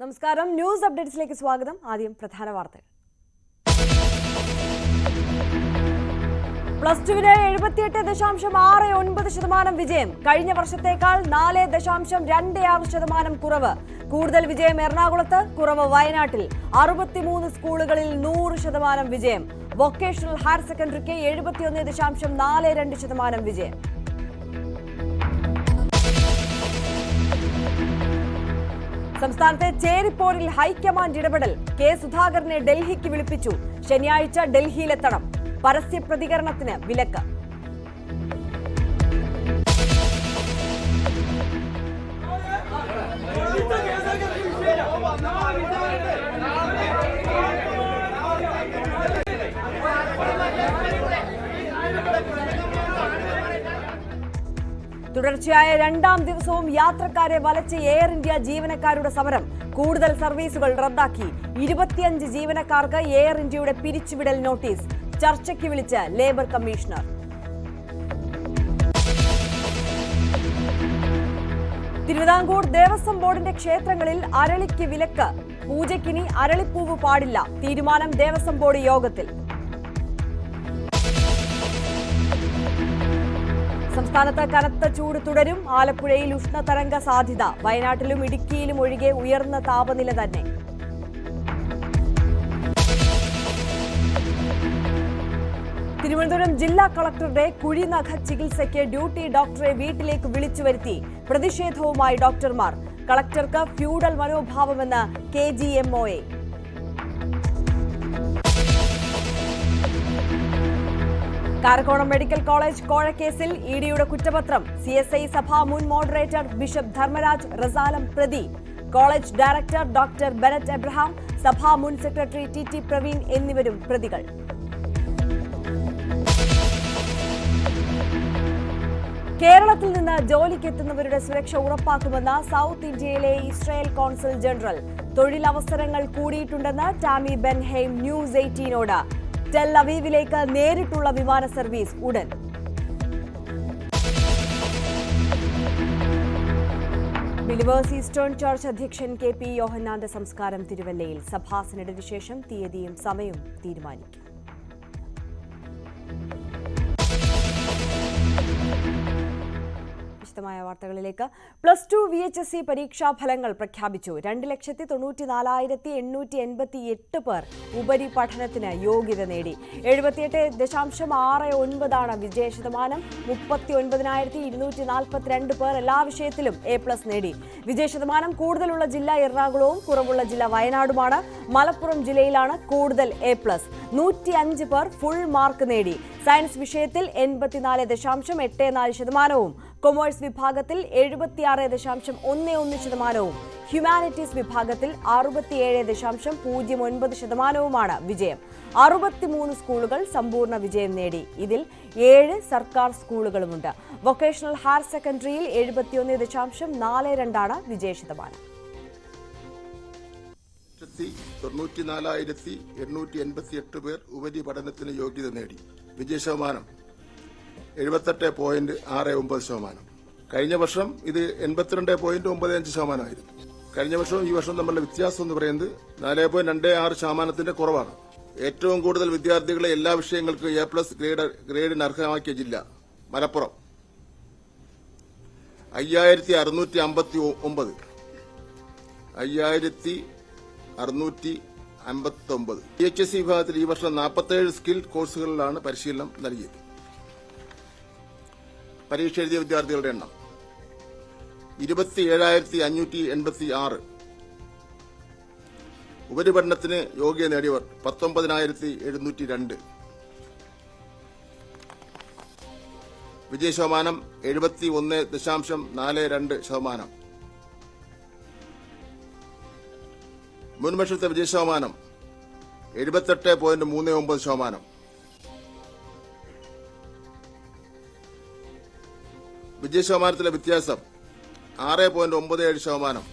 നമസ്കാരം. ന്യൂസ് അപ്ഡേറ്റ്സിലേക്ക് സ്വാഗതം. ആദ്യം പ്രധാന വാർത്തകൾ. +2-ന് 78.69% വിജയം. കഴിഞ്ഞ വർഷത്തേക്കാൾ 4.26% കുറവ്. കൂടുതൽ വിജയം എറണാകുളത്ത്, കുറവ് വയനാട്ടിൽ. 63 സ്കൂളുകളിൽ 100% വിജയം. വൊക്കേഷണൽ ഹയർ സെക്കൻഡറിക്ക് 71.42% വിജയം. സംസ്ഥാനത്തെ ചേരിപ്പോരിൽ ഹൈക്കമാൻഡ് ഇടപെടൽ. കെ സുധാകരനെ ഡൽഹിക്ക് വിളിപ്പിച്ചു. ശനിയാഴ്ച ഡൽഹിയിലെത്തണം. പരസ്യ പ്രതികരണത്തിന് വിലക്ക്. തുടർച്ചയായ രണ്ടാം ദിവസവും യാത്രക്കാരെ വലച്ച് എയർ ഇന്ത്യ ജീവനക്കാരുടെ സമരം. കൂടുതൽ സർവീസുകൾ റദ്ദാക്കി. 25 ജീവനക്കാർക്ക് എയർ ഇന്ത്യയുടെ പിരിച്ചുവിടൽ നോട്ടീസ്. ചർച്ചയ്ക്ക് വിളിച്ച് ലേബർ കമ്മീഷണർ. തിരുവിതാംകൂർ ദേവസ്വം ബോർഡിന്റെ ക്ഷേത്രങ്ങളിൽ അരളിക്ക് വിലക്ക്. പൂജയ്ക്കിനി അരളിപ്പൂവ് പാടില്ല. തീരുമാനം ദേവസ്വം ബോർഡ് യോഗത്തിൽ. സംസ്ഥാനത്ത് കനത്ത ചൂട് തുടരും. ആലപ്പുഴയിൽ ഉഷ്ണതരംഗ സാധ്യത. വയനാട്ടിലും ഇടുക്കിയിലും ഒഴികെ ഉയർന്ന താപനില തന്നെ. തിരുവനന്തപുരം ജില്ലാ കളക്ടറുടെ കുഴിനഖ ചികിത്സയ്ക്ക് ഡ്യൂട്ടി ഡോക്ടറെ വീട്ടിലേക്ക് വിളിച്ചു വരുത്തി. പ്രതിഷേധവുമായി ഡോക്ടർമാർ. കളക്ടർക്ക് ഫ്യൂഡൽ മനോഭാവമെന്ന് KGMOA. കാരക്കോണം മെഡിക്കൽ കോളേജ് കോഴക്കേസിൽ ഇഡിയുടെ കുറ്റപത്രം. CSI സഭാ മുൻ മോഡറേറ്റർ ബിഷപ്പ് ധർമ്മരാജ് റസാലം പ്രതി. College director doctor Bennet Abraham, സഭാ മുൻ സെക്രട്ടറി TT പ്രവീൺ എന്നിവരും പ്രതികൾ. കേരളത്തിൽ നിന്ന് ജോലിക്കെത്തുന്നവരുടെ സുരക്ഷ ഉറപ്പാക്കുമെന്ന് സൗത്ത് ഇന്ത്യയിലെ ഇസ്രായേൽ കോൺസൽ ജനറൽ. തൊഴിലവസരങ്ങൾ കൂടിയിട്ടുണ്ടെന്ന് ടാമി ബെൻഹെയിം ന്യൂസ് 18നോട്. ടെൽ അവീവിലേക്ക് നേരിട്ടുള്ള വിമാന സർവീസ് ഉടൻ. ബിലീവേഴ്സ് ഈസ്റ്റേൺ ചർച്ച് അധ്യക്ഷൻ KP യോഹന്നാന്റെ സംസ്കാരം തിരുവല്ലയിൽ. സഭാ സിനഡിന് ശേഷം തീയതിയും സമയവും തീരുമാനിക്കും. വിശദമായ വാർത്തകളിലേക്ക്. +2 VHSC പരീക്ഷാ ഫലങ്ങൾ പ്രഖ്യാപിച്ചു. 2,04,888 പേർ ഉപരിപഠനത്തിന് യോഗ്യത നേടി. 78.69% വിജയശതമാനം. 39,242 പേർ എല്ലാ വിഷയത്തിലും A+ നേടി. വിജയശതമാനം കൂടുതലുള്ള ജില്ല എറണാകുളവും കുറവുള്ള ജില്ല വയനാടുമാണ്. മലപ്പുറം ജില്ലയിലാണ് കൂടുതൽ A+. 105 പേർ ഫുൾ മാർക്ക് നേടി. സയൻസ് വിഷയത്തിൽ 84.84%, കൊമേഴ്സ് വിഭാഗത്തിൽ 76.11%, ഹ്യൂമാനിറ്റീസ് വിഭാഗത്തിൽ 67.09%മാണ് വിജയം. 63 സ്കൂളുകൾ സമ്പൂർണ്ണ വിജയം നേടി. ഇതിൽ 7 സർക്കാർ സ്കൂളുകളുമുണ്ട്. വൊക്കേഷണൽ ഹയർ സെക്കൻഡറിയിൽ 71.42% വിജയശതമാനം. 94,888 പേർ ഉപരിപഠനത്തിന് യോഗ്യത നേടി. വിജയശതമാനം 78.69%. കഴിഞ്ഞ വർഷം ഇത് 82.95%. കഴിഞ്ഞ വർഷവും ഈ വർഷം തമ്മിലുള്ള വ്യത്യാസം എന്ന് പറയുന്നത് 4.26% കുറവാണ്. ഏറ്റവും കൂടുതൽ വിദ്യാർത്ഥികളെ എല്ലാ വിഷയങ്ങൾക്കും A+ ഗ്രേഡിന് അർഹമാക്കിയ ജില്ല മലപ്പുറം. 5,659. 5,659. VHSC വിഭാഗത്തിൽ ഈ വർഷം 47 സ്കിൽ കോഴ്സുകളിലാണ് പരിശീലനം നൽകിയത്. പരീക്ഷ എഴുതിയ വിദ്യാർത്ഥികളുടെ എണ്ണം 27,586. ഉപരിപഠനത്തിന് യോഗ്യത നേടിയവർ 19,702. വിജയശതമാനം 71.42%. മുൻവർഷത്തെ വിജയശതമാനം 78.39%. വിജയശതമാനത്തിലെ വ്യത്യാസം 6.97%.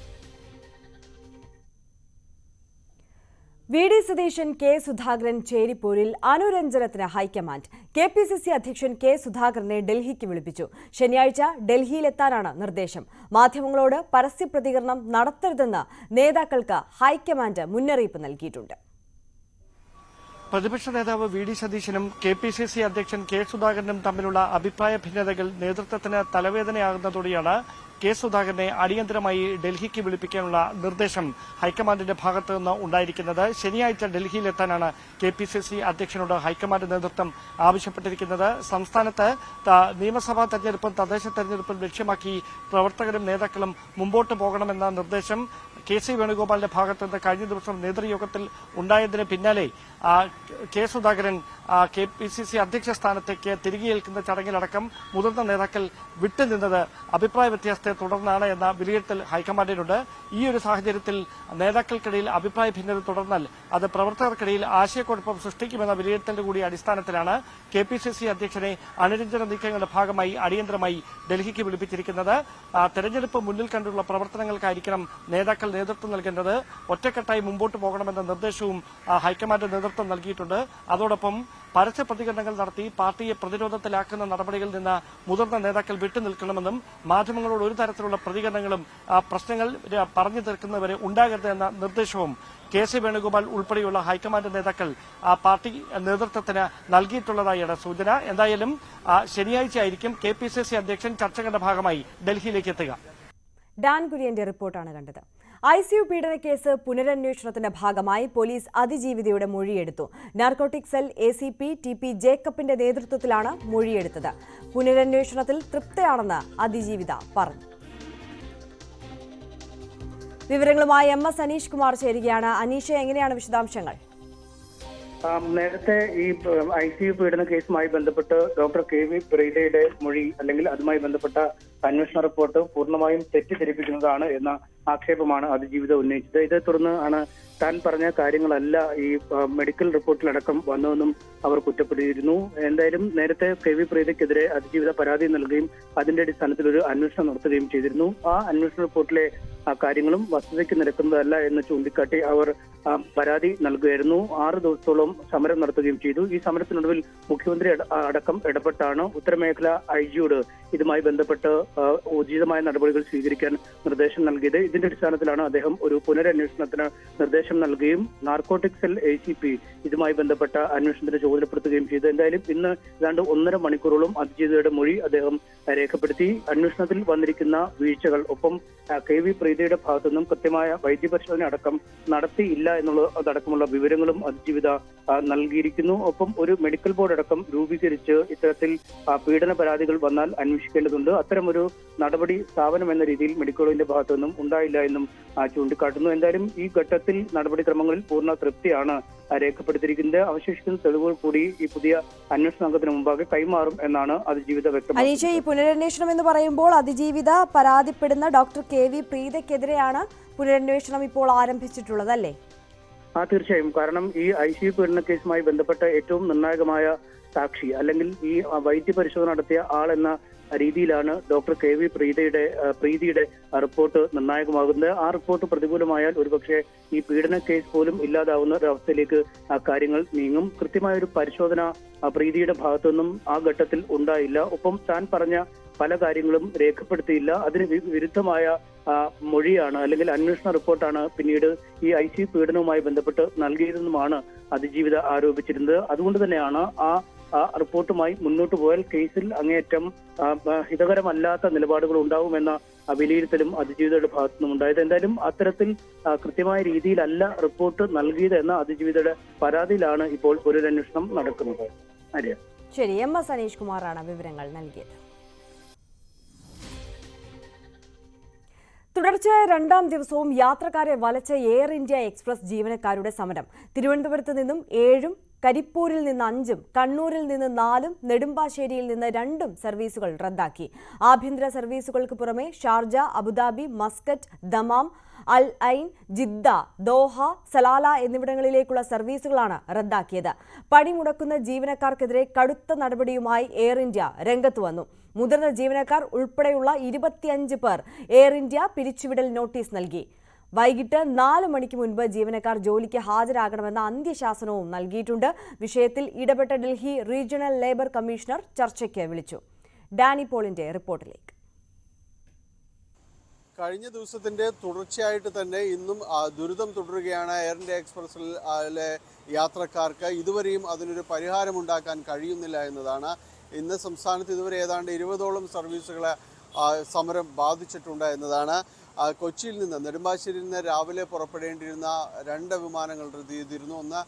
VD സതീശൻ, K സുധാകരൻ ചേരിപ്പോരിൽ അനുരഞ്ജനത്തിന് ഹൈക്കമാൻഡ്. KPCC അധ്യക്ഷൻ കെ സുധാകരനെ ഡൽഹിക്ക് വിളിപ്പിച്ചു. ശനിയാഴ്ച ഡൽഹിയിലെത്താനാണ് നിർദ്ദേശം. മാധ്യമങ്ങളോട് പരസ്യ പ്രതികരണം നടത്തരുതെന്ന് നേതാക്കൾക്ക് ഹൈക്കമാൻഡ് മുന്നറിയിപ്പ് നൽകിയിട്ടുണ്ട്. പ്രതിപക്ഷ നേതാവ് വി ഡി സതീശനും KPCC അധ്യക്ഷൻ കെ സുധാകരനും തമ്മിലുള്ള അഭിപ്രായ ഭിന്നതകൾ നേതൃത്വത്തിന് തലവേദനയാകുന്നതോടെയാണ് കെ സുധാകരനെ അടിയന്തരമായി ഡൽഹിക്ക് വിളിപ്പിക്കാനുള്ള നിർദ്ദേശം ഹൈക്കമാൻഡിന്റെ ഭാഗത്തു നിന്ന് ഉണ്ടായിരിക്കുന്നത്. ശനിയാഴ്ച ഡൽഹിയിലെത്താനാണ് KPCC അധ്യക്ഷനോട് ഹൈക്കമാൻഡ് നേതൃത്വം ആവശ്യപ്പെട്ടിരിക്കുന്നത്. സംസ്ഥാനത്ത് നിയമസഭാ തെരഞ്ഞെടുപ്പും തദ്ദേശ തെരഞ്ഞെടുപ്പും ലക്ഷ്യമാക്കി പ്രവർത്തകരും നേതാക്കളും മുമ്പോട്ട് പോകണമെന്ന നിർദ്ദേശം KC വേണുഗോപാലിന്റെ ഭാഗത്ത് നിന്ന് കഴിഞ്ഞ ദിവസം നേതൃയോഗത്തിൽ ഉണ്ടായതിന് പിന്നാലെ കെ സുധാകരൻ KPCC അധ്യക്ഷ സ്ഥാനത്തേക്ക് തിരികെയേൽക്കുന്ന ചടങ്ങിലടക്കം മുതിർന്ന നേതാക്കൾ വിട്ടുനിന്നത് അഭിപ്രായ വ്യത്യാസത്തെ തുടർന്നാണ് എന്ന വിലയിരുത്തൽ ഹൈക്കമാൻഡിനുണ്ട്. ഈ ഒരു സാഹചര്യത്തിൽ നേതാക്കൾക്കിടയിൽ അഭിപ്രായ ഭിന്നത തുടർന്നാൽ അത് പ്രവർത്തകർക്കിടയിൽ ആശയക്കുഴപ്പം സൃഷ്ടിക്കുമെന്ന വിലയിരുത്തലിന്റെ കൂടി അടിസ്ഥാനത്തിലാണ് KPCC അധ്യക്ഷനെ അനുരഞ്ജന നീക്കങ്ങളുടെ ഭാഗമായി അടിയന്തരമായി ഡൽഹിക്ക് വിളിപ്പിച്ചിരിക്കുന്നത്. തെരഞ്ഞെടുപ്പ് മുന്നിൽ കണ്ടുള്ള പ്രവർത്തനങ്ങൾക്കായിരിക്കണം നേതാക്കൾ നേതൃത്വം നൽകേണ്ടത്. ഒറ്റക്കെട്ടായി മുമ്പോട്ട് പോകണമെന്ന നിർദ്ദേശവും ഹൈക്കമാൻഡ് നേതൃത്വം നൽകിയിട്ടുണ്ട്. അതോടൊപ്പം പരസ്യ പ്രതികരണങ്ങൾ നടത്തി പാർട്ടിയെ പ്രതിരോധത്തിലാക്കുന്ന നടപടികളിൽ നിന്ന് മുതിർന്ന നേതാക്കൾ വിട്ടുനിൽക്കണമെന്നും മാധ്യമങ്ങളോട് ഒരു തരത്തിലുള്ള പ്രതികരണങ്ങളും പ്രശ്നങ്ങൾ പറഞ്ഞു തീർക്കുന്നവരെ ഉണ്ടാകരുത് എന്ന നിർദ്ദേശവും KC വേണുഗോപാൽ ഉൾപ്പെടെയുള്ള ഹൈക്കമാൻഡ് നേതാക്കൾ പാർട്ടി നേതൃത്വത്തിന് നൽകിയിട്ടുള്ളതായാണ് സൂചന. എന്തായാലും ശനിയാഴ്ചയായിരിക്കും KPCC അധ്യക്ഷൻ ചർച്ചകളുടെ ഭാഗമായി ഡൽഹിയിലേക്ക് എത്തുക. ഡാൻ കുര്യന്റെ റിപ്പോർട്ടാണ് കണ്ടത്. ICU പീഡന കേസ് പുനരന്വേഷണത്തിന്റെ ഭാഗമായി പോലീസ് അതിജീവിതയുടെ മൊഴിയെടുത്തു. നാർക്കോട്ടിക് സെൽ ACP TP ജേക്കബിന്റെ നേതൃത്വത്തിലാണ് മൊഴിയെടുത്തത്. പുനരന്വേഷണത്തിൽ തൃപ്തയാണെന്ന് അതിജീവിത പറഞ്ഞു. വിവരങ്ങളുമായി MS അനീഷ് കുമാർ ചേരുകയാണ്. അനീഷ, എങ്ങനെയാണ് വിശദാംശങ്ങൾ? നേരത്തെ ഈ ICU പീഡന കേസുമായി ബന്ധപ്പെട്ട് ഡോക്ടർ KV പ്രീതയുടെ മൊഴി അല്ലെങ്കിൽ അതുമായി ബന്ധപ്പെട്ട അന്വേഷണ റിപ്പോർട്ട് പൂർണ്ണമായും തെറ്റിദ്ധരിപ്പിക്കുന്നതാണ് എന്ന ആക്ഷേപമാണ് അതിജീവിത ഉന്നയിച്ചത്. ഇതേ തുടർന്ന് ആണ് താൻ പറഞ്ഞ കാര്യങ്ങളല്ല ഈ മെഡിക്കൽ റിപ്പോർട്ടിലടക്കം വന്നതെന്നും അവർ കുറ്റപ്പെടുത്തിയിരുന്നു. എന്തായാലും നേരത്തെ KV പ്രീതയ്ക്കെതിരെ അതിജീവിത പരാതി നൽകുകയും അതിന്റെ അടിസ്ഥാനത്തിൽ ഒരു അന്വേഷണം നടത്തുകയും ചെയ്തിരുന്നു. ആ അന്വേഷണ റിപ്പോർട്ടിലെ കാര്യങ്ങളും വസ്തുതയ്ക്ക് നിരക്കുന്നതല്ല എന്ന് ചൂണ്ടിക്കാട്ടി അവർ പരാതി നൽകുകയായിരുന്നു. 6 ദിവസത്തോളം സമരം നടത്തുകയും ചെയ്തു. ഈ സമരത്തിനൊടുവിൽ മുഖ്യമന്ത്രി അടക്കം ഇടപെട്ടാണ് ഉത്തരമേഖല IG-യോട് ഇതുമായി ബന്ധപ്പെട്ട് ഉചിതമായ നടപടികൾ സ്വീകരിക്കാൻ നിർദ്ദേശം നൽകിയത്. ഇതിന്റെ അടിസ്ഥാനത്തിലാണ് അദ്ദേഹം ഒരു പുനരന്വേഷണത്തിന് നിർദ്ദേശം നൽകുകയും നാർക്കോട്ടിക് സെൽ ACP ഇതുമായി ബന്ധപ്പെട്ട അന്വേഷണത്തിന് ചുമതലപ്പെടുത്തുകയും ചെയ്തു. എന്തായാലും ഇന്ന് ഏതാണ്ട് 1.5 മണിക്കൂറോളം അതിജീവിതയുടെ മൊഴി അദ്ദേഹം രേഖപ്പെടുത്തി. അന്വേഷണത്തിൽ വന്നിരിക്കുന്ന വീഴ്ചകൾ, ഒപ്പം KV പ്രീതയുടെ ഭാഗത്തുനിന്നും കൃത്യമായ വൈദ്യപരിശോധന അടക്കം നടത്തിയില്ല എന്നുള്ളതടക്കമുള്ള വിവരങ്ങളും അതിജീവിത നൽകിയിരിക്കുന്നു. ഒപ്പം ഒരു മെഡിക്കൽ ബോർഡ് അടക്കം രൂപീകരിച്ച് ഇത്തരത്തിൽ പീഡന പരാതികൾ വന്നാൽ അന്വേഷിക്കേണ്ടതുണ്ട്. അത്തരമൊരു നടപടി സ്ഥാപനം എന്ന രീതിയിൽ മെഡിക്കലിന്റെ ഭാഗത്തു നിന്നും ഉണ്ടായില്ല എന്നും ചൂണ്ടിക്കാട്ടുന്നു. എന്തായാലും ഈ ഘട്ടത്തിൽ നടപടിക്രമങ്ങളിൽ പൂർണ്ണ തൃപ്തിയാണ് രേഖപ്പെടുത്തിയിരിക്കുന്നത്. അവശേഷിക്കുന്ന തെളിവുകൾ കൂടി ഈ പുതിയ അന്വേഷണ സംഘത്തിന് മുമ്പാകെ കൈമാറും എന്നാണ് അതിജീവിത വ്യക്തമാക്കുന്നത്. അനീഷ, ഈ പുനരന്വേഷണം എന്ന് പറയുമ്പോൾ അതിജീവിത പരാതിപ്പെടുന്ന ഡോക്ടർ KV പ്രീതയ്ക്കെതിരെയാണ് പുനരന്വേഷണം ഇപ്പോൾ ആരംഭിച്ചിട്ടുള്ളത്, അല്ലേ? തീർച്ചയായും. കാരണം ഈ ICU പീഡന കേസുമായി ബന്ധപ്പെട്ട ഏറ്റവും നിർണായകമായ സാക്ഷി അല്ലെങ്കിൽ ഈ വൈദ്യപരിശോധന നടത്തിയ ആൾ എന്ന രീതിയിലാണ് ഡോക്ടർ KV പ്രീതിയുടെ റിപ്പോർട്ട് നിർണായകമാകുന്നത്. ആ റിപ്പോർട്ട് പ്രതികൂലമായാൽ ഒരുപക്ഷെ ഈ പീഡന കേസ് പോലും ഇല്ലാതാവുന്ന ഒരവസ്ഥയിലേക്ക് കാര്യങ്ങൾ നീങ്ങും. കൃത്യമായ ഒരു പരിശോധന പ്രീതിയുടെ ഭാഗത്തുനിന്നും ആ ഘട്ടത്തിൽ ഉണ്ടായില്ല. ഒപ്പം താൻ പറഞ്ഞ പല കാര്യങ്ങളും രേഖപ്പെടുത്തിയില്ല. അതിന് വിരുദ്ധമായ മൊഴിയാണ് അല്ലെങ്കിൽ അന്വേഷണ റിപ്പോർട്ടാണ് പിന്നീട് ഈ ICU പീഡനവുമായി ബന്ധപ്പെട്ട് നൽകിയതെന്നുമാണ് അതിജീവിത ആരോപിച്ചിരുന്നത്. അതുകൊണ്ട് തന്നെയാണ് ആ റിപ്പോർട്ടുമായി മുന്നോട്ട് പോയാൽ കേസിൽ അങ്ങേയറ്റം ഹിതകരമല്ലാത്ത നിലപാടുകൾ ഉണ്ടാവുമെന്ന വിലയിരുത്തലും അതിജീവിതയുടെ ഭാഗത്തു നിന്നും ഉണ്ടായത്. എന്തായാലും അത്തരത്തിൽ കൃത്യമായ രീതിയിലല്ല റിപ്പോർട്ട് നൽകിയത് എന്ന അതിജീവിതയുടെ പരാതിയിലാണ് ഇപ്പോൾ ഒരു അന്വേഷണം നടക്കുന്നത്. ശരി, MS അനീഷ് കുമാറാണ് വിവരങ്ങൾ നൽകിയത്. തുടർച്ചയായ 2ാം ദിവസവും യാത്രക്കാരെ വലച്ച എയർ ഇന്ത്യ എക്സ്പ്രസ് ജീവനക്കാരുടെ സമരം. തിരുവനന്തപുരത്ത് നിന്നും 7-ഉം കരിപ്പൂരിൽ നിന്ന് 5-ഉം കണ്ണൂരിൽ നിന്ന് 4-ഉം നെടുമ്പാശ്ശേരിയിൽ നിന്ന് 2-ഉം സർവീസുകൾ റദ്ദാക്കി. ആഭ്യന്തര സർവീസുകൾക്ക് പുറമെ ഷാർജ, അബുദാബി, മസ്കറ്റ്, ദമാം, അൽ ഐൻ, ജിദ്ദ, ദോഹ, സലാല എന്നിവിടങ്ങളിലേക്കുള്ള സർവീസുകളാണ് റദ്ദാക്കിയത്. പണിമുടക്കുന്ന ജീവനക്കാർക്കെതിരെ കടുത്ത നടപടിയുമായി എയർ ഇന്ത്യ രംഗത്ത് വന്നു. മുതിർന്ന ജീവനക്കാർ ഉൾപ്പെടെയുള്ള 25 പേർ എയർ ഇന്ത്യ പിരിച്ചുവിടൽ നോട്ടീസ് നൽകി. വൈകിട്ട് 4 മണിക്ക് മുൻപ് ജീവനക്കാർ ജോലിക്ക് ഹാജരാകണമെന്ന അന്ത്യശാസനവും നൽകിയിട്ടുണ്ട്. വിഷയത്തിൽ ഇടപെട്ട ഡൽഹി റീജിയണൽ ലേബർ കമ്മീഷണർ ചർച്ചയ്ക്ക് വിളിച്ചു. ഡാനി പോളിന്റെ റിപ്പോർട്ടിലേക്ക്. കഴിഞ്ഞ ദിവസത്തിന്റെ തുടർച്ചയായിട്ട് തന്നെ ഇന്നും ദുരിതം തുടരുകയാണ് എയർ ഇന്ത്യ എക്സ്പ്രസിലെ യാത്രക്കാർക്ക്. ഇതുവരെയും അതിനൊരു പരിഹാരമുണ്ടാക്കാൻ കഴിയുന്നില്ല എന്നതാണ്. ഇന്ന് സംസ്ഥാനത്ത് ഇതുവരെ ഏതാണ്ട് 20ഓളം സർവീസുകളെ സമരം ബാധിച്ചിട്ടുണ്ട് എന്നതാണ്. കൊച്ചിയിൽ നിന്ന് നെടുമ്പാശ്ശേരിയിൽ നിന്ന് രാവിലെ പുറപ്പെടേണ്ടിയിരുന്ന 2 വിമാനങ്ങൾ റദ്ദ് ചെയ്തിരുന്നു. ഒന്ന്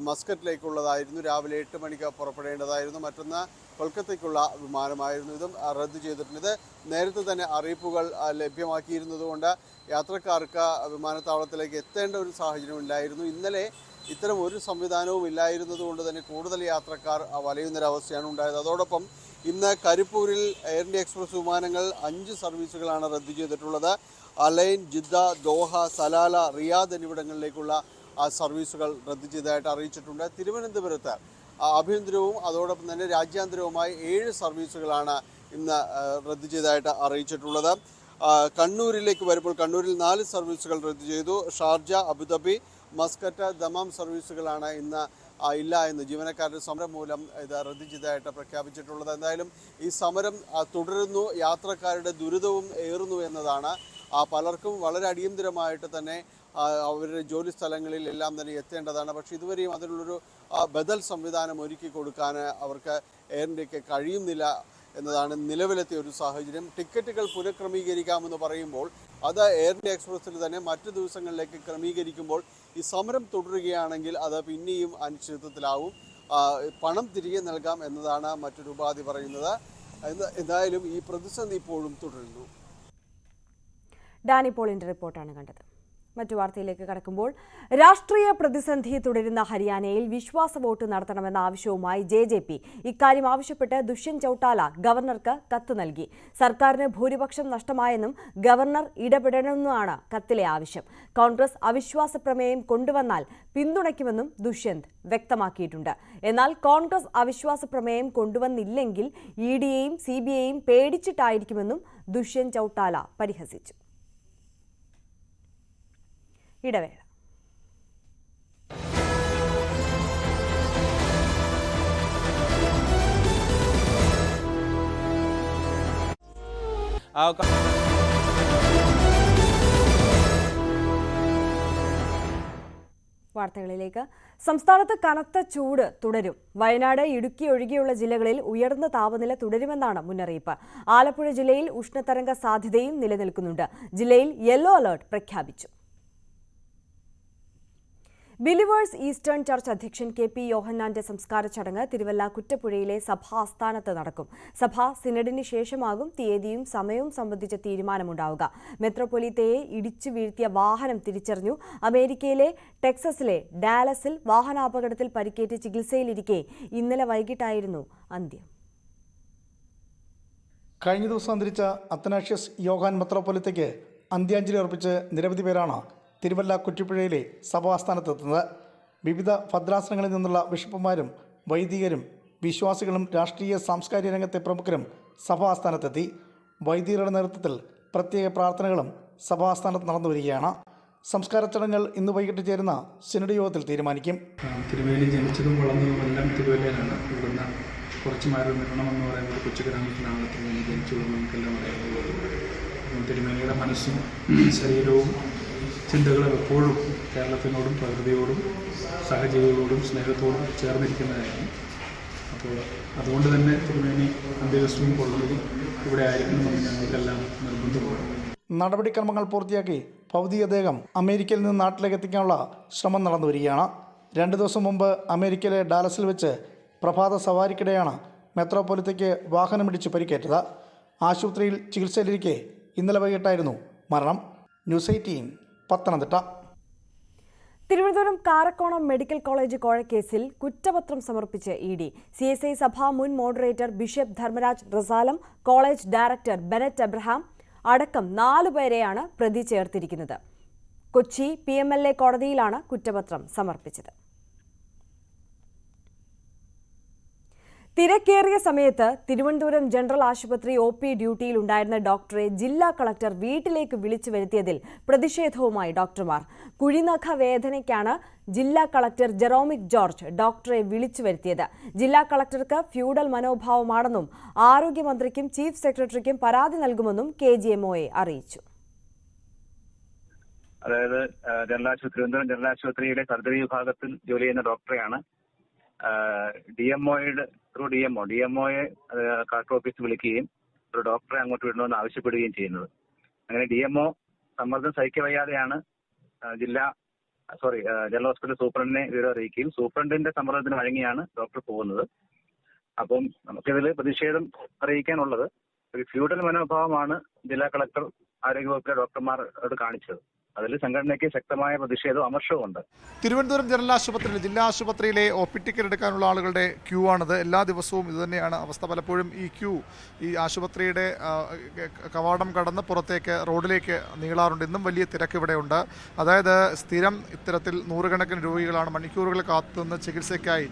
മസ്കറ്റിലേക്കുള്ളതായിരുന്നു, രാവിലെ 8 മണിക്ക് പുറപ്പെടേണ്ടതായിരുന്നു. മറ്റൊന്ന് കൊൽക്കത്തയ്ക്കുള്ള വിമാനമായിരുന്നു. ഇതും റദ്ദ് ചെയ്തിട്ടുണ്ട്. ഇത് നേരത്തെ തന്നെ അറിയിപ്പുകൾ ലഭ്യമാക്കിയിരുന്നതുകൊണ്ട് യാത്രക്കാർക്ക് വിമാനത്താവളത്തിലേക്ക് എത്തേണ്ട ഒരു സാഹചര്യം ഉണ്ടായിരുന്നു. ഇന്നലെ ഇത്തരം ഒരു സംവിധാനവും ഇല്ലായിരുന്നതുകൊണ്ട് തന്നെ കൂടുതൽ യാത്രക്കാർ വലയുന്നൊരവസ്ഥയാണ് ഉണ്ടായത്. അതോടൊപ്പം ഇന്ന് കരിപ്പൂരിൽ എയർ ഇന്ത്യ എക്സ്പ്രസ് വിമാനങ്ങൾ 5 സർവീസുകളാണ് റദ്ദ് ചെയ്തിട്ടുള്ളത്. Al Ain, Jeddah, Doha, Salalah, Riyadh എന്നിവിടങ്ങളിലേക്കുള്ള സർവീസുകൾ റദ്ദ് ചെയ്തതായിട്ട് അറിയിച്ചിട്ടുണ്ട്. തിരുവനന്തപുരത്ത് ആഭ്യന്തരവും അതോടൊപ്പം തന്നെ രാജ്യാന്തരവുമായി 7 സർവീസുകളാണ് ഇന്ന് റദ്ദ് ചെയ്തതായിട്ട് അറിയിച്ചിട്ടുള്ളത്. കണ്ണൂരിലേക്ക് വരുമ്പോൾ കണ്ണൂരിൽ 4 സർവീസുകൾ റദ്ദ് ചെയ്തു. ഷാർജ, അബുദാബി, മസ്കറ്റ്, ദമാം സർവീസുകളാണ് ഇന്ന് ഇല്ല എന്ന് ജീവനക്കാരുടെ സമരം മൂലം ഇത് റദ്ദ് ചെയ്തതായിട്ട് പ്രഖ്യാപിച്ചിട്ടുള്ളത്. എന്തായാലും ഈ സമരം തുടരുന്നു. യാത്രക്കാരുടെ ദുരിതവും ഏറുന്നു എന്നതാണ്. പലർക്കും വളരെ അടിയന്തരമായിട്ട് തന്നെ അവരുടെ ജോലി സ്ഥലങ്ങളിൽ എല്ലാം തന്നെ എത്തേണ്ടതാണ്. പക്ഷേ ഇതുവരെയും അതിനുള്ളൊരു ബദൽ സംവിധാനം ഒരുക്കി കൊടുക്കാൻ അവർക്ക് എയർ ഇന്ത്യക്ക് കഴിയുന്നില്ല എന്നതാണ് നിലവിലത്തെ ഒരു സാഹചര്യം. ടിക്കറ്റുകൾ പുനഃക്രമീകരിക്കാമെന്ന് പറയുമ്പോൾ അത് എയർ ഇന്ത്യ എക്സ്പ്രസിൽ തന്നെ മറ്റു ദിവസങ്ങളിലേക്ക് ക്രമീകരിക്കുമ്പോൾ ഈ സമരം തുടരുകയാണെങ്കിൽ അത് പിന്നെയും അനിശ്ചിതത്വത്തിലാവും. പണം തിരികെ നൽകാം എന്നതാണ് മറ്റൊരു ഉപാധി പറയുന്നത്. എന്തായാലും ഈ പ്രതിസന്ധി ഇപ്പോഴും തുടരുന്നു. ഡാനി പോളിന്റെ റിപ്പോർട്ടാണ് കണ്ടത്. മറ്റു വാർത്തയിലേക്ക് കടക്കുമ്പോൾ രാഷ്ട്രീയ പ്രതിസന്ധി തുടരുന്ന ഹരിയാനയിൽ വിശ്വാസ വോട്ട് നടത്തണമെന്ന ആവശ്യവുമായി JJP. ഇക്കാര്യം ആവശ്യപ്പെട്ട് ദുഷ്യന്ത് ചൌട്ടാല ഗവർണർക്ക് കത്ത് നൽകി. സർക്കാരിന് ഭൂരിപക്ഷം നഷ്ടമായെന്നും ഗവർണർ ഇടപെടണമെന്നുമാണ് കത്തിലെ ആവശ്യം. കോൺഗ്രസ് അവിശ്വാസ പ്രമേയം കൊണ്ടുവന്നാൽ പിന്തുണയ്ക്കുമെന്നും ദുഷ്യന്ത് വ്യക്തമാക്കിയിട്ടുണ്ട്. എന്നാൽ കോൺഗ്രസ് അവിശ്വാസ പ്രമേയം കൊണ്ടുവന്നില്ലെങ്കിൽ EDയെയും CBIയെയും പേടിച്ചിട്ടായിരിക്കുമെന്നും ദുഷ്യന്ത് ചൌട്ടാല പരിഹസിച്ചു. ഇടവേള. വാർത്തകളിലേക്ക്. സംസ്ഥാനത്ത് കനത്ത ചൂട് തുടരും. വയനാട്, ഇടുക്കി ഒഴികെയുള്ള ജില്ലകളിൽ ഉയർന്ന താപനില തുടരുമെന്നാണ് മുന്നറിയിപ്പ്. ആലപ്പുഴ ജില്ലയിൽ ഉഷ്ണതരംഗ സാധ്യതയും നിലനിൽക്കുന്നുണ്ട്. ജില്ലയിൽ യെല്ലോ അലർട്ട് പ്രഖ്യാപിച്ചു. ബിലീവേഴ്സ് ഈസ്റ്റേൺ ചർച്ച് അധ്യക്ഷൻ KP യോഹന്നാന്റെ സംസ്കാര ചടങ്ങ് തിരുവല്ല കുറ്റപ്പുഴയിലെ സഭാ ആസ്ഥാനത്ത് നടക്കും. സഭാ സിനഡിന് ശേഷമാകും തീയതിയും സമയവും സംബന്ധിച്ച തീരുമാനമുണ്ടാവുക. മെത്രോപൊലീത്തയെ ഇടിച്ചു വീഴ്ത്തിയ വാഹനം തിരിച്ചറിഞ്ഞു. അമേരിക്കയിലെ ടെക്സസിലെ ഡാലസിൽ വാഹനാപകടത്തിൽ പരിക്കേറ്റ് ചികിത്സയിലിരിക്കെ ഇന്നലെ വൈകിട്ടായിരുന്നു അന്ത്യം. കഴിഞ്ഞ ദിവസം അന്തരിച്ച അത്തനാഷ്യസ് യോഹാൻ മെത്രോപൊലീത്തയ്ക്ക് അന്ത്യാഞ്ജലി അർപ്പിച്ച് നിരവധി പേരാണ് തിരുവല്ല കുറ്റിപ്പുഴയിലെ സഭാസ്ഥാനത്തെത്തുന്നത്. വിവിധ ഭദ്രാസനങ്ങളിൽ നിന്നുള്ള ബിഷപ്പുമാരും വൈദികരും വിശ്വാസികളും രാഷ്ട്രീയ സാംസ്കാരിക രംഗത്തെ പ്രമുഖരും സഭാസ്ഥാനത്തെത്തി. വൈദികരുടെ നേതൃത്വത്തിൽ പ്രത്യേക പ്രാർത്ഥനകളും സഭാസ്ഥാനത്ത് നടന്നു വരികയാണ്. സംസ്കാര ചടങ്ങുകൾ ഇന്ന് വൈകിട്ട് ചേരുന്ന സിനഡ് യോഗത്തിൽ തീരുമാനിക്കും. തിരുവേലി ജനിച്ചതും വളർന്നതുമെല്ലാം തിരുവല്ലയിലാണ്. ഇവിടുന്ന് കുറച്ച് മാറി നിരണമെന്ന് പറയുന്നത് കൊച്ചു ഗ്രാമത്തിലാണ് തിരുവേലി ജനിച്ചതും നമുക്കെല്ലാം അറിയാവുന്നത്. തിരുമേനിയുടെ മനസ്സും ശരീരവും ചിന്തകളും എപ്പോഴും കേരളത്തിനോടും പ്രകൃതിയോടും സഹജീവികളോടും സ്നേഹത്തോടും ചേർന്നിരിക്കുന്നതായിരുന്നു. അപ്പോൾ അതുകൊണ്ട് തന്നെ തിരുമേനി അന്ത്യവിശ്രമം കൊള്ളുന്നതും ഇവിടെ ആയിരിക്കണമെന്ന് ഞങ്ങൾക്കെല്ലാം നിർബന്ധമാണ്. നടപടിക്രമങ്ങൾ പൂർത്തിയാക്കി ഭൗതികദേഹം അമേരിക്കയിൽ നിന്ന് നാട്ടിലേക്ക് എത്തിക്കാനുള്ള ശ്രമം നടന്നു വരികയാണ്. 2 ദിവസം മുമ്പ് അമേരിക്കയിലെ ഡാലസിൽ വെച്ച് പ്രഭാത സവാരിക്കിടെയാണ് മെത്രോപൊലിത്തയ്ക്ക് വാഹനമിടിച്ച് പരിക്കേറ്റത്. ആശുപത്രിയിൽ ചികിത്സയിലിരിക്കെ ഇന്നലെ വൈകിട്ടായിരുന്നു മരണം. News 18 Pathanamthitta. Thiruvananthapuram Karakonam medical college കോഴക്കേസിൽ കുറ്റപത്രം സമർപ്പിച്ച് ED. CSI സഭ മുൻ moderator bishop Dharmaraj Rasalam, college director Bennet Abraham അടക്കം 4 പേരെയാണ് പ്രതി ചേർത്തിരിക്കുന്നത്. കൊച്ചി PMLA കോടതിയിലാണ് കുറ്റപത്രം സമർപ്പിച്ചത്. തിരക്കേറിയ സമയത്ത് തിരുവനന്തപുരം ജനറൽ ആശുപത്രി OP ഡ്യൂട്ടിയിലുണ്ടായിരുന്ന ഡോക്ടറെ ജില്ലാ കളക്ടർ വീട്ടിലേക്ക് വിളിച്ചു വരുത്തിയതിൽ പ്രതിഷേധവുമായി ഡോക്ടർമാർ. കുഴിനഖ വേദനയ്ക്കാണ് ജില്ലാ കളക്ടർ ജെറോമിക് ജോർജ് ഡോക്ടറെ വിളിച്ചു വരുത്തിയത്. ജില്ലാ കളക്ടർക്ക് ഫ്യൂഡൽ മനോഭാവമാണെന്നും ആരോഗ്യമന്ത്രിക്കും ചീഫ് സെക്രട്ടറിക്കും പരാതി നൽകുമെന്നും KGMOA അറിയിച്ചു. അതായത് തിരുവനന്തപുരം ജനറൽ ആശുപത്രിയിലെ സർജറി വിഭാഗത്തിൽ ജോലി ചെയ്യുന്ന ഡോക്ടറെയാണ് DMOയെ കളക്ടർ ഓഫീസിൽ വിളിക്കുകയും ഒരു ഡോക്ടറെ അങ്ങോട്ട് വിടണമെന്ന് ആവശ്യപ്പെടുകയും ചെയ്യുന്നത്. അങ്ങനെ DMO സമ്മർദ്ദം സഹിക്കവയ്യാതെയാണ് ജനറൽ ഹോസ്പിറ്റൽ സൂപ്രണ്ടിനെ വിവരം അറിയിക്കുകയും സൂപ്രണ്ടിന്റെ സമ്മർദ്ദത്തിന് വഴങ്ങിയാണ് ഡോക്ടർ പോകുന്നത്. അപ്പം നമുക്കിതിൽ പ്രതിഷേധം അറിയിക്കാനുള്ളത് ഒരു ഫ്യൂഡൽ മനോഭാവമാണ് ജില്ലാ കളക്ടർ ആരോഗ്യവകുപ്പിലെ ഡോക്ടർമാരോട് കാണിച്ചത്. അതിൽ സംഘടനയ്ക്ക് ശക്തമായ പ്രതിഷേധവും അമർഷവും ഉണ്ട്. തിരുവനന്തപുരം ജനറൽ ആശുപത്രിയിൽ ജില്ലാ ആശുപത്രിയിലെ OP ടിക്കറ്റ് എടുക്കാനുള്ള ആളുകളുടെ ക്യൂ ആണിത്. എല്ലാ ദിവസവും ഇതുതന്നെയാണ് അവസ്ഥ. പലപ്പോഴും ഈ ക്യൂ ഈ ആശുപത്രിയുടെ കവാടം കടന്ന് പുറത്തേക്ക് റോഡിലേക്ക് നീളാറുണ്ട്. ഇന്നും വലിയ തിരക്ക് ഇവിടെയുണ്ട്. അതായത് സ്ഥിരം ഇത്തരത്തിൽ നൂറുകണക്കിന് രോഗികളാണ് മണിക്കൂറുകൾ കാത്തുനിന്ന് ചികിത്സയ്ക്കായി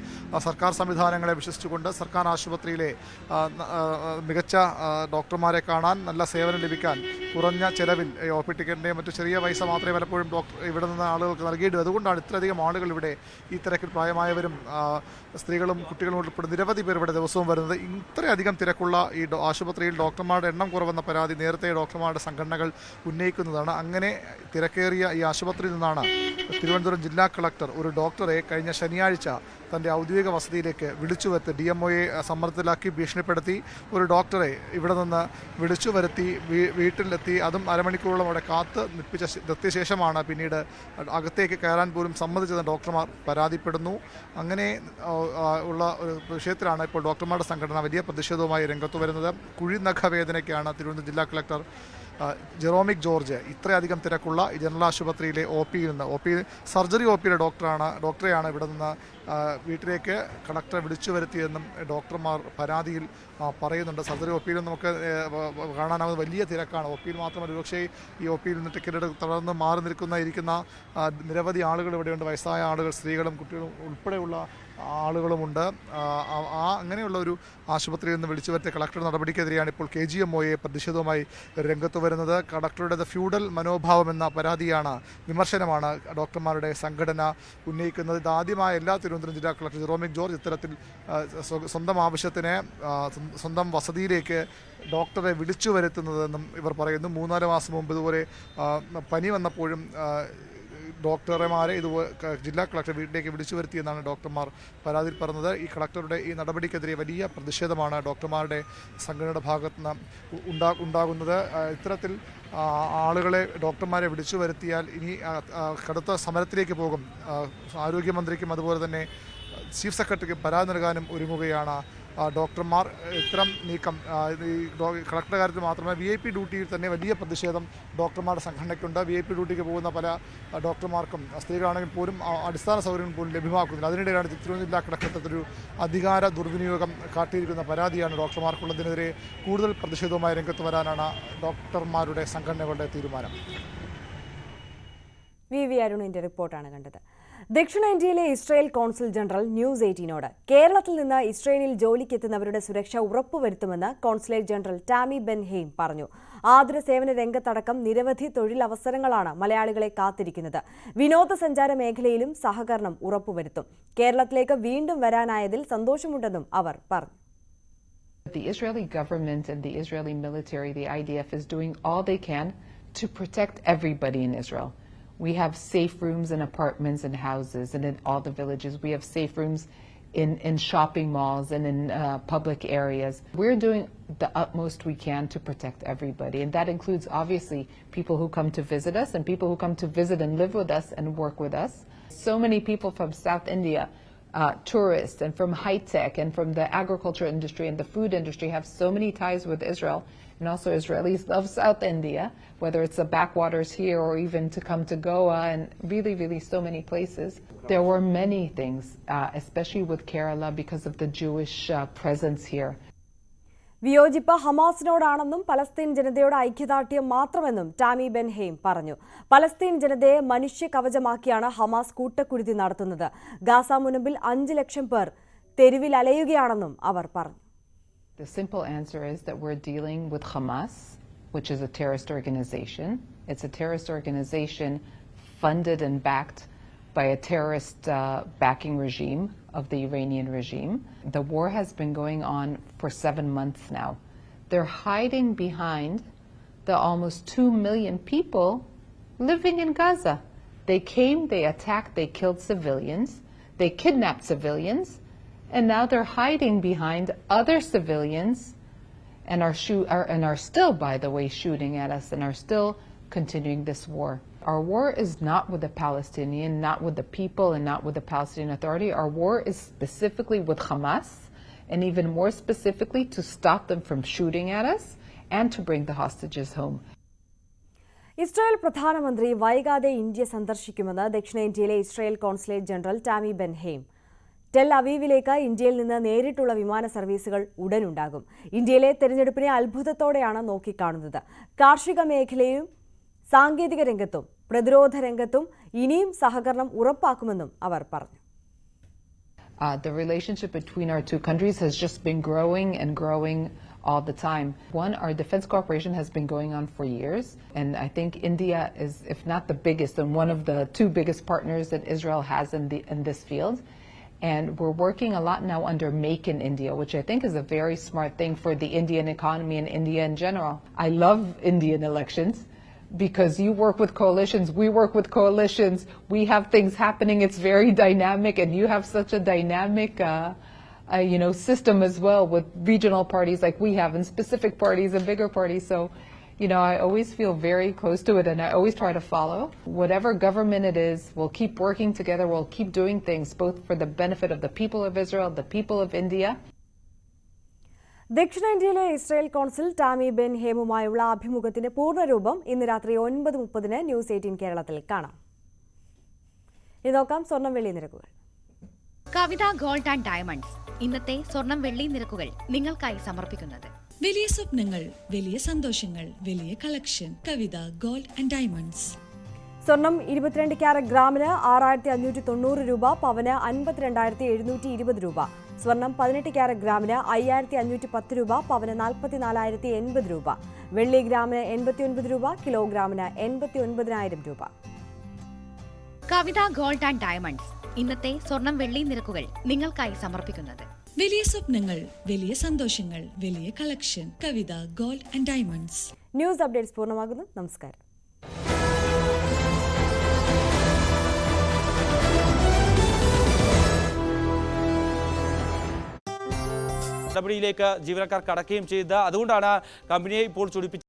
സർക്കാർ സംവിധാനങ്ങളെ വിശ്വസിച്ചുകൊണ്ട് സർക്കാർ ആശുപത്രിയിലെ മികച്ച ഡോക്ടർമാരെ കാണാൻ, നല്ല സേവനം ലഭിക്കാൻ കുറഞ്ഞ ചെലവിൽ OP ടിക്കറ്റിൻ്റെയും മറ്റു ചെറിയ പൈസ മാത്രമേ പലപ്പോഴും ഡോക്ടർ നിന്ന് ആളുകൾക്ക് നൽകേണ്ടി വരും. അതുകൊണ്ടാണ് ഇത്രയധികം ആളുകൾ ഇവിടെ ഈ തിരക്കിൽ പ്രായമായവരും സ്ത്രീകളും കുട്ടികളും ഉൾപ്പെടെ നിരവധി പേർ ഇവിടെ ദിവസവും വരുന്നത്. ഇത്രയധികം തിരക്കുള്ള ഈ ആശുപത്രിയിൽ ഡോക്ടർമാരുടെ എണ്ണം കുറവെന്ന പരാതി നേരത്തെ ഡോക്ടർമാരുടെ സംഘടനകൾ ഉന്നയിക്കുന്നതാണ്. അങ്ങനെ തിരക്കേറിയ ഈ ആശുപത്രിയിൽ നിന്നാണ് തിരുവനന്തപുരം ജില്ലാ കളക്ടർ ഒരു ഡോക്ടറെ കഴിഞ്ഞ ശനിയാഴ്ച തൻ്റെ ഔദ്യോഗിക വസതിയിലേക്ക് വിളിച്ചു വരുത്തി DMOയെ സമ്മർദ്ദത്തിലാക്കി ഭീഷണിപ്പെടുത്തി ഒരു ഡോക്ടറെ ഇവിടെ നിന്ന് വിളിച്ചു വരുത്തി വീട്ടിലെത്തി. അതും അരമണിക്കൂറോളം അവിടെ കാത്ത് നിർത്തിയ ശേഷമാണ് പിന്നീട് അകത്തേക്ക് കയറാൻ പോലും സമ്മതിച്ചത് ഡോക്ടർമാർ പരാതിപ്പെടുന്നു. അങ്ങനെ ഉള്ള ഒരു വിഷയത്തിലാണ് ഇപ്പോൾ ഡോക്ടർമാരുടെ സംഘടന വലിയ പ്രതിഷേധവുമായി രംഗത്ത് വരുന്നത്. കുഴിനഖ വേദനയ്ക്കാണ് തിരുവനന്തപുരം ജില്ലാ കളക്ടർ ജെറോമിക് ജോർജ് ഇത്രയധികം തിരക്കുള്ള ഈ ജനറൽ ആശുപത്രിയിലെ സർജറി OPയുടെ ഡോക്ടറെയാണ് ഇവിടെ നിന്ന് വീട്ടിലേക്ക് കളക്ടറെ വിളിച്ചു വരുത്തിയെന്നും ഡോക്ടർമാർ പരാതിയിൽ പറയുന്നുണ്ട്. സർജറി OPയിലും നമുക്ക് കാണാനാവുന്ന വലിയ തിരക്കാണ്. OPയിൽ മാത്രമല്ല, ഒരുപക്ഷേ ഈ OPയിൽ നിന്ന് ടിക്കറ്റ് തുടർന്ന് മാറി ഇരിക്കുന്ന നിരവധി ആളുകൾ ഇവിടെയുണ്ട്. വയസ്സായ ആളുകൾ, സ്ത്രീകളും കുട്ടികളും ഉൾപ്പെടെയുള്ള ആളുകളുമുണ്ട്. അങ്ങനെയുള്ള ഒരു ആശുപത്രിയിൽ നിന്ന് വിളിച്ചു വരുത്തിയ കളക്ടർ നടപടിക്കെതിരെയാണ് ഇപ്പോൾ KGMOA പ്രതിഷേധവുമായി രംഗത്ത് വരുന്നത്. കളക്ടറുടെ ഫ്യൂഡൽ മനോഭാവം എന്ന പരാതിയാണ്, വിമർശനമാണ് ഡോക്ടർമാരുടെ സംഘടന ഉന്നയിക്കുന്നത്. ഇതാദ്യമായ എല്ലാ തിരുവനന്തപുരം ജില്ലാ കളക്ടർ ജെറോമിക് ജോർജ് ഇത്തരത്തിൽ സ്വന്തം ആവശ്യത്തിന് സ്വന്തം വസതിയിലേക്ക് ഡോക്ടറെ വിളിച്ചു വരുത്തുന്നതെന്നും ഇവർ പറയുന്നു. 3-4 മാസം മുമ്പ് ഇതുപോലെ പനി വന്നപ്പോഴും ഡോക്ടർമാരെ ഇതുപോലെ ജില്ലാ കളക്ടർ വീട്ടിലേക്ക് വിളിച്ചു വരുത്തിയെന്നാണ് ഡോക്ടർമാർ പരാതിയിൽ പറഞ്ഞത്. ഈ കളക്ടറുടെ ഈ നടപടിക്കെതിരെ വലിയ പ്രതിഷേധമാണ് ഡോക്ടർമാരുടെ സംഘടനയുടെ ഭാഗത്തു നിന്ന് ഉണ്ടാകുന്നത്. ഇത്തരത്തിൽ ഡോക്ടർമാരെ വിളിച്ചു വരുത്തിയാൽ ഇനി കടുത്ത സമരത്തിലേക്ക് പോകും. ആരോഗ്യമന്ത്രിക്കും അതുപോലെ തന്നെ ചീഫ് സെക്രട്ടറിക്കും പരാതി നൽകാനും ഒരുങ്ങുകയാണ് ഡോക്ടർമാർ. ഇത്തരം നീക്കം ഈ കളക്ടറുടെ കാര്യത്തിൽ മാത്രമേ VIP ഡ്യൂട്ടിയിൽ തന്നെ വലിയ പ്രതിഷേധം ഡോക്ടർമാരുടെ സംഘടനയ്ക്കുണ്ട്. VIP ഡ്യൂട്ടിക്ക് പോകുന്ന പല ഡോക്ടർമാർക്കും സ്ത്രീകളാണെങ്കിൽ പോലും അടിസ്ഥാന സൗകര്യങ്ങൾ പോലും ലഭ്യമാക്കുന്നില്ല. അതിനിടെയാണ് തിരുവനന്തപുരം ജില്ലാ കളക്ടർ ഒരു അധികാര ദുർവിനിയോഗം കാട്ടിയിരിക്കുന്ന പരാതിയാണ് ഡോക്ടർമാർക്കുള്ളതിനെതിരെ കൂടുതൽ പ്രതിഷേധവുമായി രംഗത്ത് വരാനാണ് ഡോക്ടർമാരുടെ സംഘടനകളുടെ തീരുമാനം. VV അരുണിന്റെ റിപ്പോർട്ടാണ് കണ്ടത്. ദക്ഷിണേന്ത്യയിലെ ഇസ്രായേൽ കോൺസുൽ ജനറൽ ന്യൂസ് 18നോട് കേരളത്തിൽ നിന്ന് ഇസ്രായേലിൽ ജോലിക്കെത്തുന്നവരുടെ സുരക്ഷ ഉറപ്പുവരുത്തുമെന്ന് consulate general Tami Ben Haim പറഞ്ഞു. ആതുര സേവന രംഗത്തടക്കം നിരവധി തൊഴിലവസരങ്ങളാണ് മലയാളികളെ കാത്തിരിക്കുന്നത്. വിനോദസഞ്ചാര മേഖലയിലും സഹകരണം ഉറപ്പുവരുത്തും. കേരളത്തിലേക്ക് വീണ്ടും വരാനായതിൽ സന്തോഷമുണ്ടെന്നും അവർ പറഞ്ഞു. The Israeli government and the Israeli military, the IDF, is doing all they can to protect everybody in Israel. We have safe rooms in apartments and houses and in all the villages. We have safe rooms in shopping malls and in public areas. We're doing the utmost we can to protect everybody. And that includes, obviously, people who come to visit us and people who come to visit and live with us and work with us. So many people from South India, tourists, and from high-tech and from the agriculture industry and the food industry have so many ties with Israel. And also Israelis love South India, whether it's the backwaters here or even to come to Goa and really so many places. There were many things, especially with Kerala because of the Jewish presence here. വിയോജിപ്പ് ഹമാസിനോടാണെന്നും Palestine ജനതയുടെ ഐക്യദാർഢ്യം മാത്രമെന്നും Tammy Ben Haim പറഞ്ഞു. Palestine ജനതയെ മനുഷ്യ കവചമാക്കിയാണ് Hamas കൂട്ടക്കുരുതി നടത്തുന്നത്. Gaza മുനമ്പിൽ 5 ലക്ഷം പേർ തെരുവിൽ അലയുകയാണെന്നും അവർ പറഞ്ഞു. The simple answer is that we're dealing with Hamas, which is a terrorist organization. It's a terrorist organization funded and backed by a terrorist backing regime of the Iranian regime. The war has been going on for 7 months now. They're hiding behind the almost 2 million people living in Gaza. They came, they attacked, they killed civilians, they kidnapped civilians, and now they're hiding behind other civilians and are still, by the way, shooting at us and are still continuing this war. Our war is not with the Palestinian, not with the people, and not with the Palestinian Authority. Our war is specifically with Hamas, and even more specifically to stop them from shooting at us and to bring the hostages home. Israel പ്രധാനമന്ത്രി വൈകാതെ India സന്ദർശിക്കുമെന്ന് ദക്ഷിണേന്ത്യയിലെ Israel consulate general Tami Ben Haim. Tel അവീവിലേക്ക് ഇന്ത്യയിൽ നിന്ന് നേരിട്ടുള്ള വിമാന സർവീസുകൾ ഉടനുണ്ടാകും. ഇന്ത്യയിലെ തെരഞ്ഞെടുപ്പിനെ അത്ഭുതത്തോടെയാണ് നോക്കിക്കാണുന്നത്. കാർഷിക മേഖലയും സാങ്കേതിക രംഗത്തും പ്രതിരോധ രംഗത്തും ഇനിയും സഹകരണം ഉറപ്പാക്കുമെന്നും അവർ പറഞ്ഞു. The relationship between our two countries has just been growing and growing all the time. One, our defense cooperation has been going on for years, and I think India is, if not the biggest, and one of the 2 biggest partners that Israel has in this field. And we're working a lot now under Make in India, which I think is a very smart thing for the Indian economy and India in general. I love Indian elections because you work with coalitions, we work with coalitions, we have things happening, it's very dynamic, and you have such a dynamic system as well with regional parties like we have and specific parties and bigger parties. So, I always feel very close to it, and I always try to follow. Whatever government it is, we'll keep working together, we'll keep doing things both for the benefit of the people of Israel, the people of India. ദക്ഷിണേന്ത്യയിലെ Israel consul Tammy Ben ഹേമുമായുള്ള അഭിമുഖത്തിന്റെ പൂർണ്ണരൂപം ഇന്ന് രാത്രി 9:30 news 18 കേരളത്തിൽ കാണാം. ഇനി നോക്കാം സ്വർണം വെള്ളി നിരക്കുകൾ. കവിത ഗോൾഡ് ആൻഡ് ഡയമണ്ട്സ് ഇന്നത്തെ സ്വർണം വെള്ളി നിരക്കുകൾ നിങ്ങൾക്കായി സമർപ്പിക്കുന്നത്. വലിയ സ്വപ്നങ്ങൾ, വലിയ സന്തോഷങ്ങൾ, വലിയ collection. Kavitha gold and diamonds. സ്വർണം 22 ക്യാരറ്റ് ഗ്രാമിന് 6590 രൂപ, പവന് 52,720 രൂപ. സ്വർണം 18 ക്യാരറ്റ് ഗ്രാമിന് 5510 രൂപ, പവന് 44,080 രൂപ. വെള്ളി ഗ്രാമിന് 89 രൂപ, കിലോഗ്രാമിന് 89,000 രൂപ. കവിത ഗോൾഡ് ആൻഡ് ഡയമണ്ട്സ് ഇന്നത്തെ സ്വർണം വെള്ളി നിരക്കുകൾ നിങ്ങൾക്കായി സമർപ്പിക്കുന്നത്. വലിയ സ്വപ്നങ്ങൾ, വലിയ സന്തോഷങ്ങൾ, വലിയ collection. Kavitha gold and diamonds. News updates പൂർണ്ണമാകുന്നു. നമസ്കാരം. നടപടിയിലേക്ക് ജീവനക്കാർ കടക്കുകയും ചെയ്തത്. അതുകൊണ്ടാണ് കമ്പനിയെ ഇപ്പോൾ ചൊടിപ്പിച്ചത്.